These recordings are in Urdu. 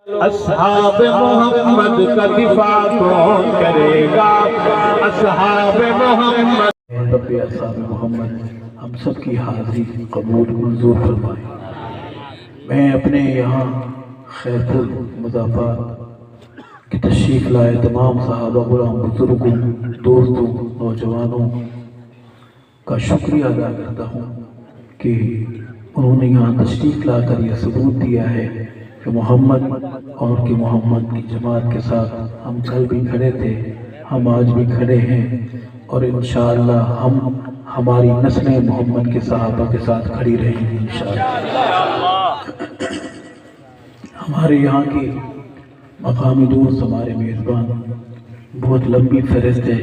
اصحاب محمد کا دفاع کون کرے گا؟ اصحاب محمد رب اصحاب محمد ہم سب کی حاضری قبول منظور فرمائے۔ میں اپنے یہاں خیرپور مضافات کی تشریف لائے تمام صحابہ غلام بزرگوں دوستوں نوجوانوں کا شکریہ ادا کرتا ہوں کہ انہوں نے یہاں تشریف لا کر یہ ثبوت دیا ہے کہ محمد اور کہ محمد کی جماعت کے ساتھ ہم کل بھی کھڑے تھے، ہم آج بھی کھڑے ہیں، اور انشاءاللہ ہم ہماری نسلیں محمد کے صحابہ کے ساتھ کھڑی رہیں گی انشاءاللہ۔ ہمارے یہاں کے مقامی دوست ہمارے میزبان بہت لمبی فہرست ہے،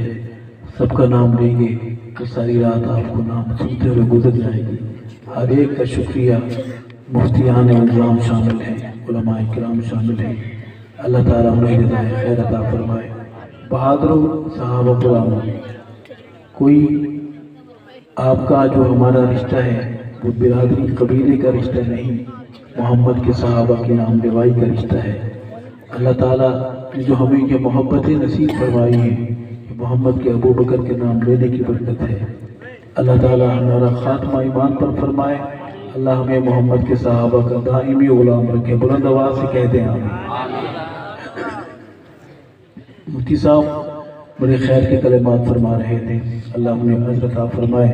سب کا نام لیں گے تو ساری رات آپ کو نام سنتے ہوئے گزر جائے گی۔ ہر ایک کا شکریہ، مفتیان نظام شامل ہیں، علماء کرام شامل ہیں، اللہ تعالیٰ انہیں جزائے خیر عطا فرمائے۔ بہادروں صحابہ کرام، کوئی آپ کا جو ہمارا رشتہ ہے وہ برادری قبیلے کا رشتہ نہیں، محمد کے صحابہ کی نام لوائی کا رشتہ ہے۔ اللہ تعالیٰ نے جو ہمیں یہ محبتیں نصیب فرمائی ہیں یہ محمد کے ابو بکر کے نام لینے کی برکت ہے۔ اللہ تعالیٰ ہمارا خاتمہ ایمان پر فرمائے، اللہ ہمیں محمد کے صحابہ کا دائمی غلام رکھے۔ بلند آواز سے کہہ دیں آمین۔ مفتی صاحب بڑے خیر کے کلمات فرما رہے تھے، اللہ انہیں عزت عطا فرمائے۔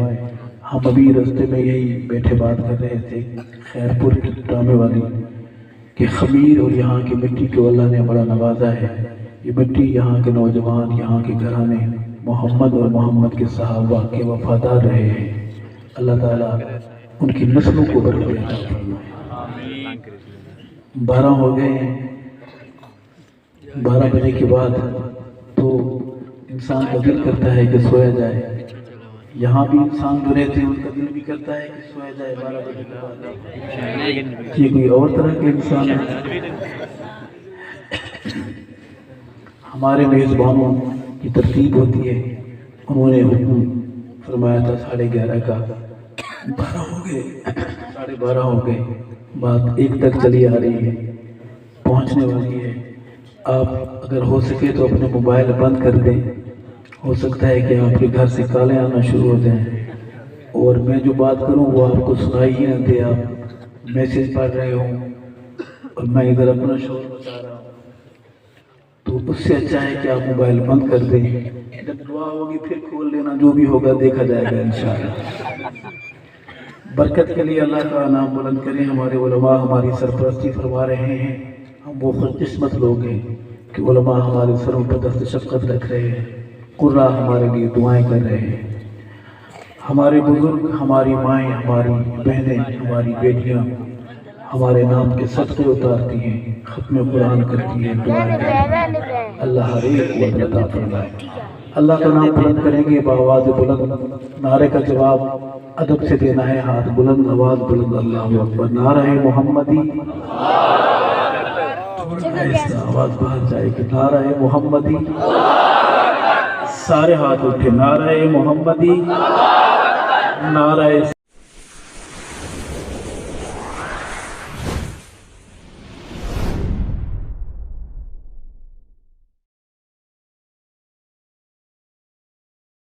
ہم ابھی راستے میں یہی بیٹھے بات کر رہے تھے خیرپور کی ڈرامے والی کہ خمیر اور یہاں کی مٹی کو اللہ نے بڑا نوازا ہے۔ یہ مٹی یہاں کے نوجوان، یہاں کے گھرانے محمد اور محمد کے صحابہ کے وفادار رہے ہیں، اللہ تعالیٰ ان کی نسلوں کو برکت عطا فرمائے۔ 12 ہو گئے ہیں، 12 بجے کے بعد تو انسان کا دل کرتا ہے کہ سویا جائے۔ یہاں بھی انسان جو رہتے ہیں ان کا دل بھی کرتا ہے کہ سویا جائے 12 بجے کے بعد۔ یہ کوئی اور طرح کے انسان ہے؟ ہمارے میزبانوں کی ترتیب ہوتی ہے، انہوں نے حکم فرمایا تھا 11:30 کا، 12 ہو گئے، 12:30 ہو گئے، بات 1 تک چلی آ رہی ہے، پہنچنے والی ہے۔ آپ اگر ہو سکے تو اپنے موبائل بند کر دیں، ہو سکتا ہے کہ آپ کے گھر سے کالیں آنا شروع ہو جائیں اور میں جو بات کروں وہ آپ کو سنائی ہی نہ دے، آپ میسیج پڑھ رہے ہوں اور میں ادھر اپنا شور بتا رہا ہوں، تو اس سے اچھا ہے کہ آپ موبائل بند کر دیں، جب دعا ہوگی پھر کھول لینا، جو بھی ہوگا دیکھا جائے گا انشاءاللہ۔ برکت کے لیے اللہ کا نام بلند کریں۔ ہمارے علماء ہماری سرپرستی فرما رہے ہیں، ہم وہ خوش قسمت لوگ ہیں کہ علماء ہمارے سروں پر دست شفقت رکھ رہے ہیں، قرآن ہمارے لیے دعائیں کر رہے ہیں۔ ہمارے بزرگ، ہماری مائیں، ہماری بہنیں، ہماری بیٹیاں ہمارے نام کے صدقے اتارتی ہیں، ختم قرآن کرتی ہیں، دعائیں کرتی ہیں، اللہ ہر ایک کو اجر عطا فرمائے۔ اللہ کا نام بلند کریں گے بآواز بلند، نعرے کا جواب ادب سے دینا ہے، ہاتھ بلند، آواز بلند، اللہ اکبر، نعرہ محمدی، ایسا آواز باہر جائے کہ نعرہ محمدی، سارے ہاتھ اٹھے، نعرہ محمدی، نعرہ